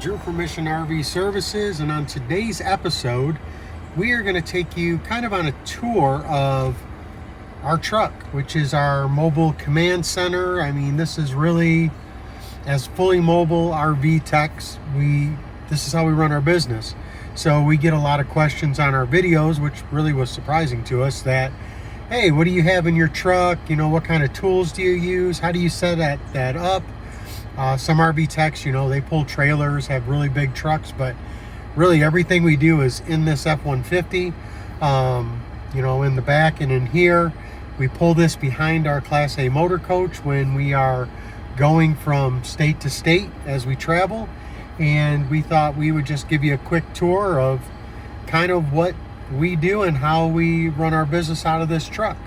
Drew from Mission RV Services, and on today's episode we are going to take you kind of on a tour of our truck, which is our mobile command center. I mean, this is really, as fully mobile RV techs, this is how we run our business. So we get a lot of questions on our videos, which really was surprising to us, that hey, what do you have in your truck? You know, what kind of tools do you use? How do you set that up? Some RV techs, they pull trailers, have really big trucks, but really everything we do is in this F-150, in the back and in here. We pull this behind our Class A motor coach when we are going from state to state as we travel. And we thought we would just give you a quick tour of kind of what we do and how we run our business out of this truck.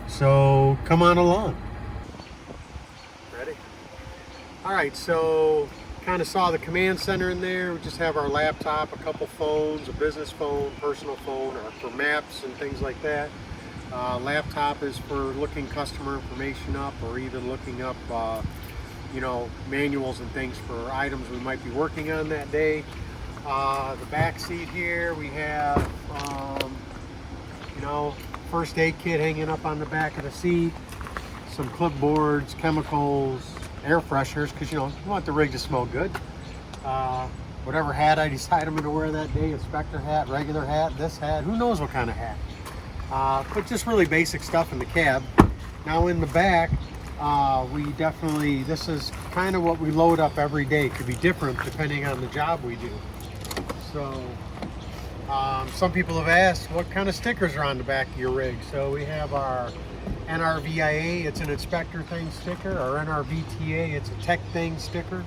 So come on along. Ready? All right, so kind of saw the command center in there. We just have our laptop, a couple phones, a business phone, personal phone, or for maps and things like that. Laptop is for looking customer information up, or even looking up manuals and things for items we might be working on that day. The back seat here, we have first aid kit hanging up on the back of the seat, some clipboards, chemicals, air fresheners, because you want the rig to smell good. Whatever hat I decide I'm going to wear that day, inspector hat, regular hat, this hat, who knows what kind of hat. But just really basic stuff in the cab. Now in the back, this is kind of what we load up every day. It could be different depending on the job we do. So some people have asked what kind of stickers are on the back of your rig. So we have our NRVIA, it's an inspector thing sticker, our NRVTA, it's a tech thing sticker.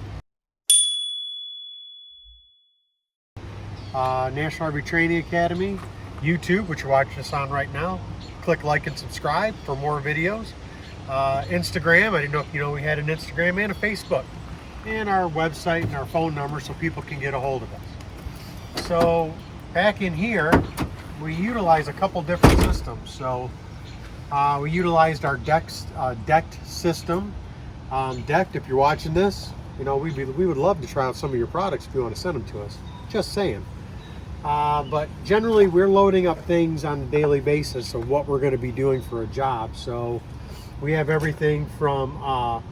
National RV Training Academy, YouTube, which you're watching us on right now. Click like and subscribe for more videos. Instagram, I didn't know if we had an Instagram and a Facebook. And our website and our phone number so people can get a hold of us. So back in here, we utilize a couple different systems. So we utilized our decked system. Decked, if you're watching this, we would love to try out some of your products if you want to send them to us. Just saying. But generally, we're loading up things on a daily basis of what we're going to be doing for a job. So we have everything from, a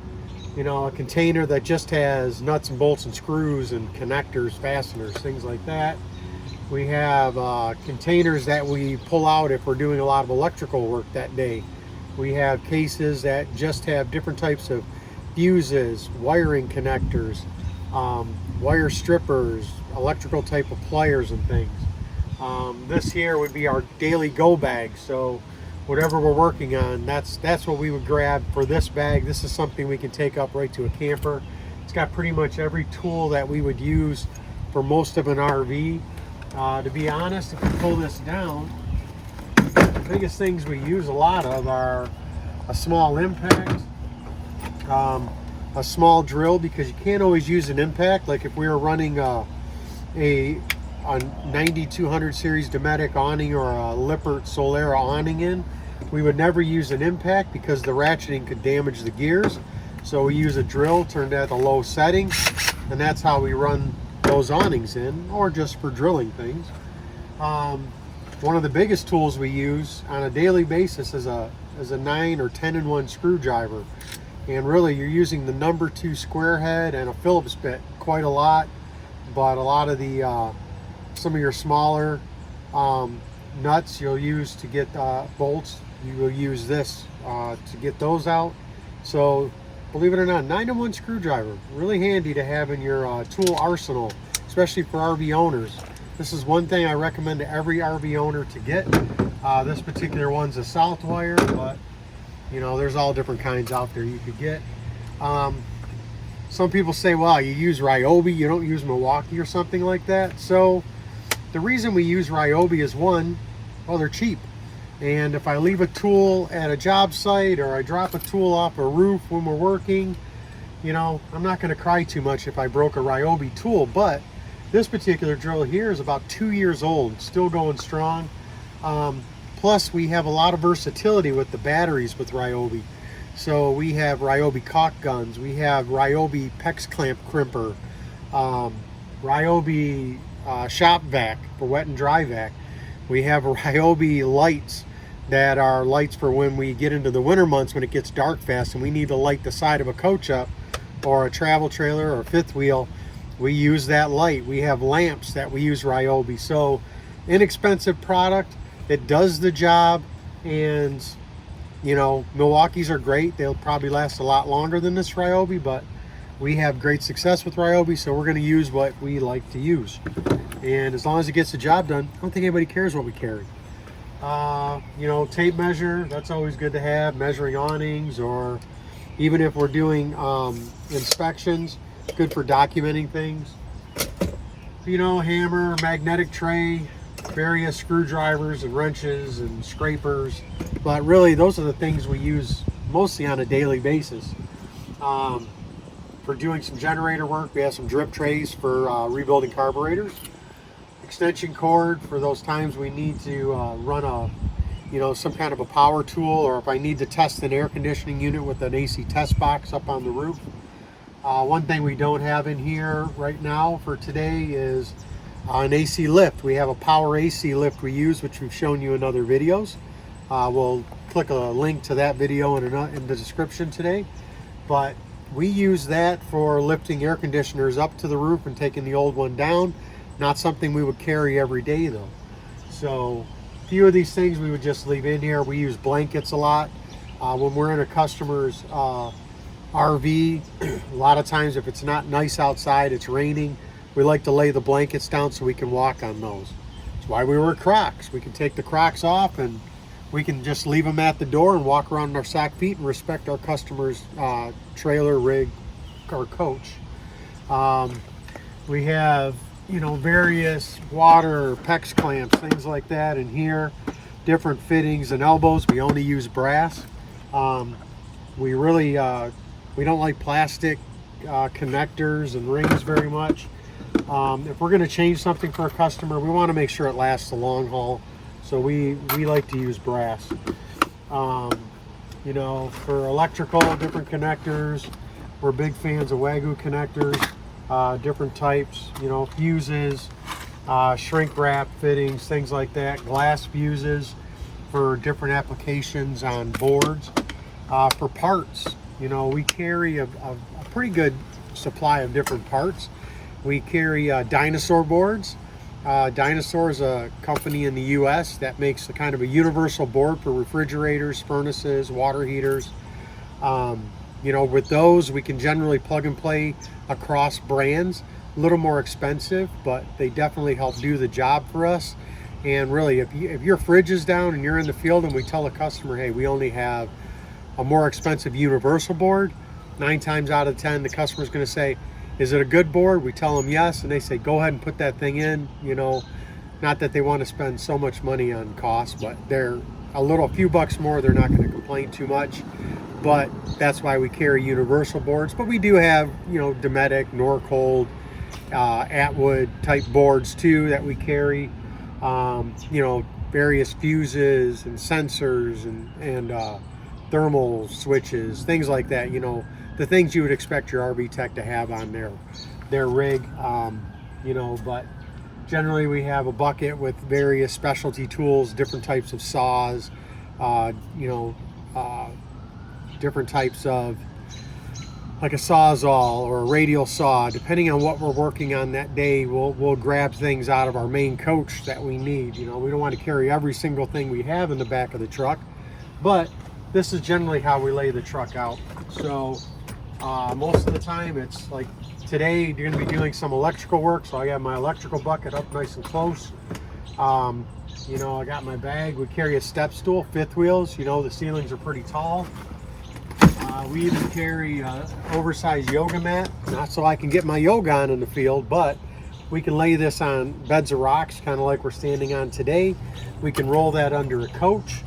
container that just has nuts and bolts and screws and connectors, fasteners, things like that. We have containers that we pull out if we're doing a lot of electrical work that day. We have cases that just have different types of fuses, wiring connectors, wire strippers, electrical type of pliers and things. This here would be our daily go bag. So whatever we're working on, that's what we would grab for this bag. This is something we can take up right to a camper. It's got pretty much every tool that we would use for most of an RV. To be honest, if you pull this down, the biggest things we use a lot of are a small impact, a small drill, because you can't always use an impact. Like if we were running a 9200 series Dometic awning or a Lippert Solera awning in, we would never use an impact because the ratcheting could damage the gears. So we use a drill turned at a low setting, and that's how we run those awnings in, or just for drilling things. One of the biggest tools we use on a daily basis is a 9 or 10-in-1 screwdriver. And really you're using the number 2 square head and a Phillips bit quite a lot, but a lot of the some of your smaller nuts you'll use to get bolts, you will use this to get those out. So believe it or not, 9-in-1 screwdriver, really handy to have in your tool arsenal, especially for RV owners. This is one thing I recommend to every RV owner to get. This particular one's a South wire, but there's all different kinds out there you could get. Some people say, well, you use Ryobi, you don't use Milwaukee or something like that. So the reason we use Ryobi is, one, well, they're cheap. And if I leave a tool at a job site or I drop a tool off a roof when we're working, I'm not going to cry too much if I broke a Ryobi tool. But this particular drill here is about 2 years old, still going strong. Plus, we have a lot of versatility with the batteries with Ryobi. So we have Ryobi caulk guns, we have Ryobi PEX clamp crimper, Ryobi shop vac for wet and dry vac. We have Ryobi lights that are lights for when we get into the winter months when it gets dark fast and we need to light the side of a coach up or a travel trailer or fifth wheel. We use that light. We have lamps that we use Ryobi. So inexpensive product. It does the job, and you know, Milwaukee's are great. They'll probably last a lot longer than this Ryobi, but we have great success with Ryobi, so we're going to use what we like to use. And as long as it gets the job done, I don't think anybody cares what we carry. You know, tape measure, that's always good to have, measuring awnings, or even if we're doing inspections, good for documenting things. You know, hammer, magnetic tray, various screwdrivers and wrenches and scrapers, but really those are the things we use mostly on a daily basis. For doing some generator work, we have some drip trays for rebuilding carburetors, extension cord for those times we need to run a, you know, some kind of a power tool, or if I need to test an air conditioning unit with an AC test box up on the roof. One thing we don't have in here right now for today is an AC lift. We have a power AC lift we use, which we've shown you in other videos. We'll click a link to that video in the description today. But we use that for lifting air conditioners up to the roof and taking the old one down. Not something we would carry every day though. So a few of these things we would just leave in here. We use blankets a lot. When we're in a customer's RV, a lot of times if it's not nice outside, it's raining, we like to lay the blankets down so we can walk on those. That's why we wear Crocs. We can take the Crocs off and we can just leave them at the door and walk around in our sock feet and respect our customer's trailer, rig, or coach. We have, you know, various water, PEX clamps, things like that in here, different fittings and elbows. We only use brass. We really, we don't like plastic connectors and rings very much. If we're going to change something for a customer, we want to make sure it lasts the long haul. So we like to use brass. You know, for electrical, different connectors, we're big fans of Wagyu connectors, different types, you know, fuses, shrink wrap fittings, things like that, glass fuses for different applications on boards. For parts, you know, we carry a pretty good supply of different parts. We carry Dinosaur boards. Dinosaur is a company in the US that makes a kind of a universal board for refrigerators, furnaces, water heaters. You know, with those we can generally plug and play across brands. A little more expensive, but they definitely help do the job for us. And really, if your fridge is down and you're in the field and we tell a customer, hey, we only have a more expensive universal board, 9 times out of 10 the customer's going to say, is it a good board? We tell them yes, and they say go ahead and put that thing in. You know, not that they want to spend so much money on cost, but they're a few bucks more, they're not going to complain too much. But that's why we carry universal boards. But we do have, you know, Dometic, Norcold, Atwood type boards too that we carry. You know, various fuses and sensors and thermal switches, things like that. You know, the things you would expect your RV tech to have on their rig. You know, but generally we have a bucket with various specialty tools, different types of saws, you know, different types of, like a Sawzall or a radial saw. Depending on what we're working on that day, we'll grab things out of our main coach that we need. You know, we don't want to carry every single thing we have in the back of the truck, but this is generally how we lay the truck out. So most of the time it's like today you're going to be doing some electrical work, so I got my electrical bucket up nice and close. You know, I got my bag. We carry a step stool, fifth wheels. You know, the ceilings are pretty tall. We even carry an oversized yoga mat, not so I can get my yoga on in the field, but we can lay this on beds of rocks, kind of like we're standing on today. We can roll that under a coach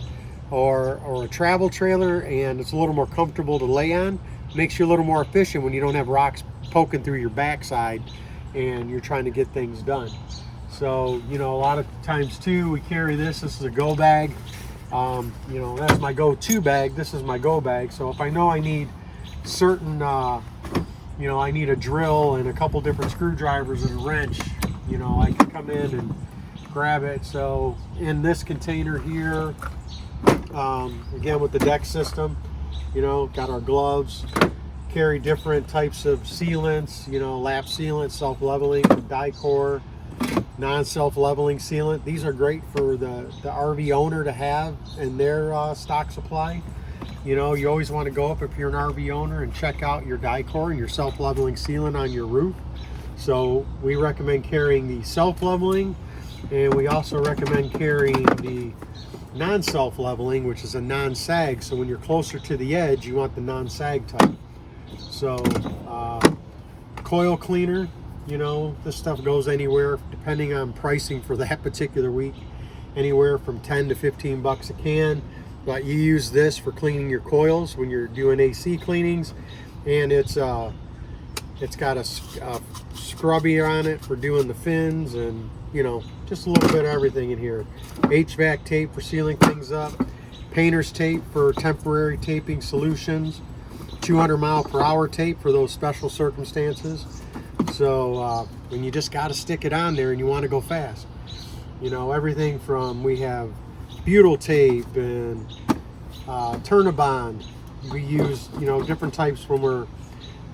or a travel trailer, and it's a little more comfortable to lay on. Makes you a little more efficient when you don't have rocks poking through your backside and you're trying to get things done. So, you know, a lot of times too, we carry this. This is a go bag. You know, that's my go-to bag. This is my go bag. So if I know I need certain you know, I need a drill and a couple different screwdrivers and a wrench, you know, I can come in and grab it. So in this container here, again with the deck system, you know, got our gloves, carry different types of sealants, you know, lap sealant, self-leveling, Dicor, non-self-leveling sealant. These are great for the RV owner to have in their stock supply. You know, you always want to go up if you're an RV owner and check out your Dicor and your self-leveling sealant on your roof. So we recommend carrying the self-leveling, and we also recommend carrying the non-self-leveling, which is a non-sag. So when you're closer to the edge, you want the non-sag type. So coil cleaner, you know, this stuff goes anywhere, depending on pricing for that particular week, anywhere from 10 to 15 bucks a can. But you use this for cleaning your coils when you're doing AC cleanings, and it's got a scrubby on it for doing the fins, and you know, just a little bit of everything in here. HVAC tape for sealing things up, painter's tape for temporary taping solutions, 200-mile-per-hour tape for those special circumstances. So when you just got to stick it on there and you want to go fast, you know, everything from, we have butyl tape and Turnabond. We use, you know, different types when we're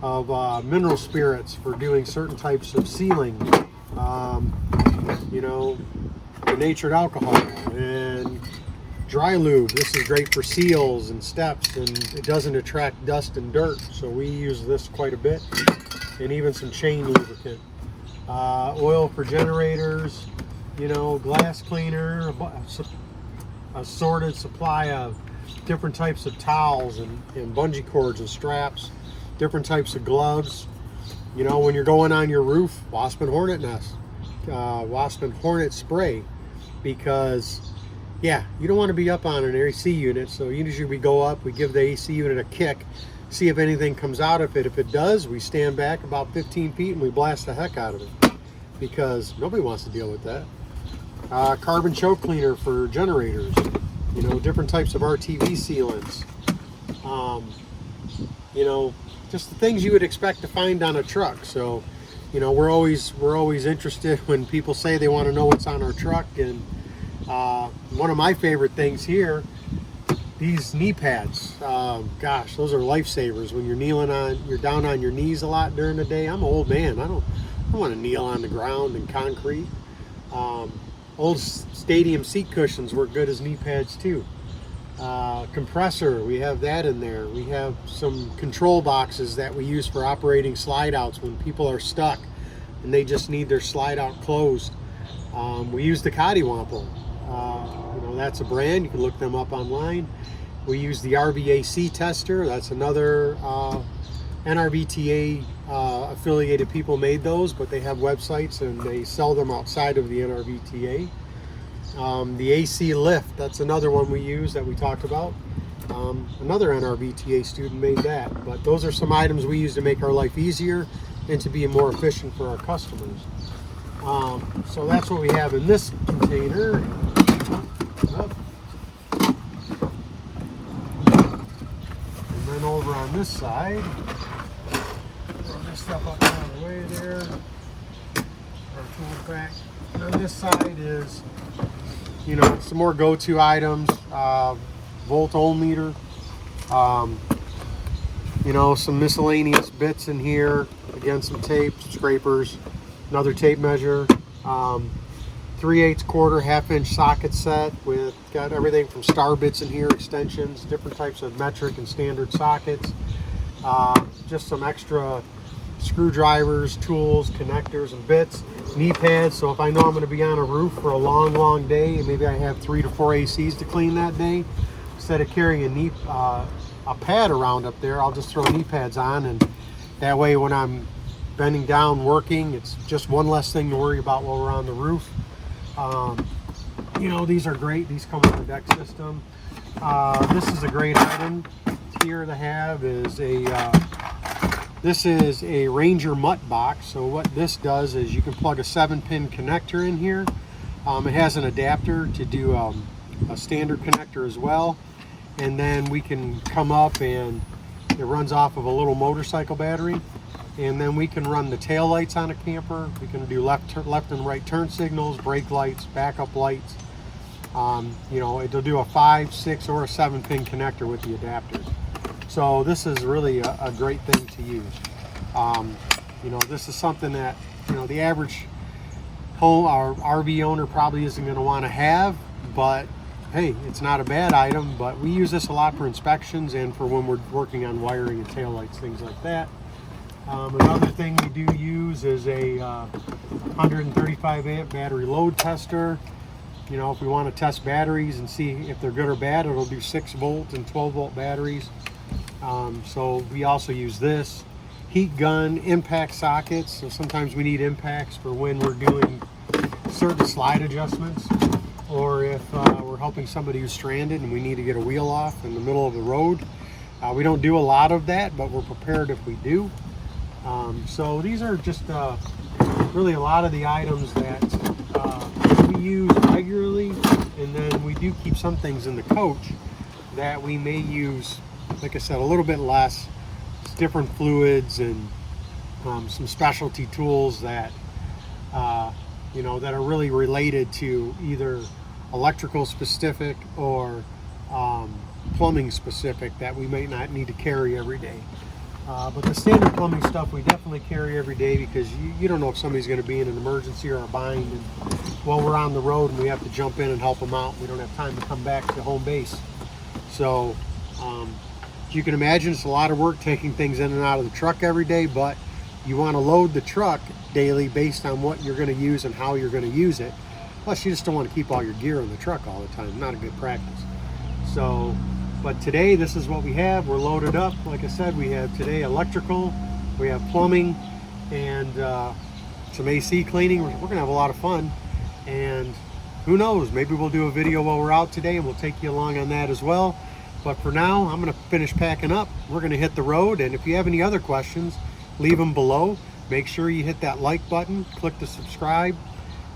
of mineral spirits for doing certain types of sealing. You know, denatured alcohol and dry lube. This is great for seals and steps, and it doesn't attract dust and dirt, so we use this quite a bit. And even some chain lubricant. Oil for generators, you know, glass cleaner, assorted supply of different types of towels and bungee cords and straps, different types of gloves. You know, when you're going on your roof, wasp and hornet nest, wasp and hornet spray, because yeah, you don't want to be up on an AC unit. So usually we go up, we give the AC unit a kick, see if anything comes out of it. If it does, we stand back about 15 feet and we blast the heck out of it, because nobody wants to deal with that. Carbon choke cleaner for generators, you know, different types of RTV sealants, you know, just the things you would expect to find on a truck. So, you know, we're always interested when people say they want to know what's on our truck. And one of my favorite things here, these knee pads. Gosh, those are lifesavers when you're down on your knees a lot during the day. I'm an old man. I don't want to kneel on the ground and concrete. Old stadium seat cushions work good as knee pads too. Compressor, we have that in there. We have some control boxes that we use for operating slide outs when people are stuck and they just need their slide out closed. We use the Cottiwampo. You know, that's a brand. You can look them up online. We use the RVAC tester. That's another NRVTA affiliated people made those, but they have websites and they sell them outside of the NRVTA. The AC lift, that's another one we use that we talked about. Another NRVTA student made that, but those are some items we use to make our life easier and to be more efficient for our customers. So that's what we have in this container. And then over on this side, throw this stuff up out of the way there. Our tool back. And on this side is, you know, some more go-to items. Volt ohm meter. You know, some miscellaneous bits in here. Again, some tape, scrapers, another tape measure. 3/8 quarter, half-inch socket set with, got everything from star bits in here, extensions, different types of metric and standard sockets. Just some extra screwdrivers, tools, connectors, and bits. Knee pads, so if I know I'm going to be on a roof for a long day, and maybe I have 3 to 4 ACs to clean that day, instead of carrying a pad around up there, I'll just throw knee pads on, and that way when I'm bending down working, it's just one less thing to worry about while we're on the roof. You know, these are great. These come with the deck system. This is a great item here to have. This is a Ranger mutt box. So what this does is you can plug a 7-pin connector in here. It has an adapter to do a standard connector as well, and then we can come up and it runs off of a little motorcycle battery. and then we can run the tail lights on a camper. We can do left and right turn signals, brake lights, backup lights. You know, it'll do a 5, 6, or a 7-pin connector with the adapters. So this is really a great thing to use. You know, this is something that, you know, the average home or RV owner probably isn't going to want to have, but hey, it's not a bad item. But we use this a lot for inspections and for when we're working on wiring and taillights, things like that. Another thing we do use is a 135 amp battery load tester. You know, if we want to test batteries and see if they're good or bad, it'll do 6 volt and 12 volt batteries. So we also use this. Heat gun, impact sockets. So sometimes we need impacts for when we're doing certain slide adjustments, or if we're helping somebody who's stranded and we need to get a wheel off in the middle of the road. We don't do a lot of that, but we're prepared if we do. So these are just really a lot of the items that we use regularly, and then we do keep some things in the coach that we may use, like I said, a little bit less. It's different fluids and some specialty tools that you know, that are really related to either electrical specific or plumbing specific that we may not need to carry every day. But the standard plumbing stuff we definitely carry every day, because you don't know if somebody's going to be in an emergency or a bind, and while we're on the road and we have to jump in and help them out, we don't have time to come back to home base. So as you can imagine, it's a lot of work taking things in and out of the truck every day, but you want to load the truck daily based on what you're going to use and how you're going to use it. Plus, you just don't want to keep all your gear in the truck all the time. Not a good practice. So, but today, this is what we have. We're loaded up. Like I said, we have today electrical, we have plumbing, and some AC cleaning. We're going to have a lot of fun. And who knows, maybe we'll do a video while we're out today, and we'll take you along on that as well. But for now, I'm going to finish packing up. We're going to hit the road, and if you have any other questions, leave them below. Make sure you hit that like button, click the subscribe,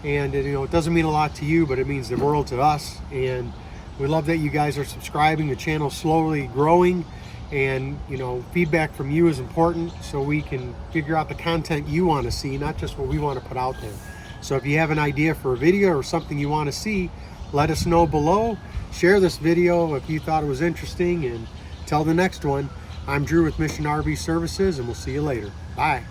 and you know, it doesn't mean a lot to you, but it means the world to us. And we love that you guys are subscribing. The channel's slowly growing, and you know, feedback from you is important, so we can figure out the content you want to see, not just what we want to put out there. So if you have an idea for a video or something you want to see, let us know below. Share this video if you thought it was interesting, and till the next one, I'm Drew with Mission RV Services, and we'll see you later. Bye.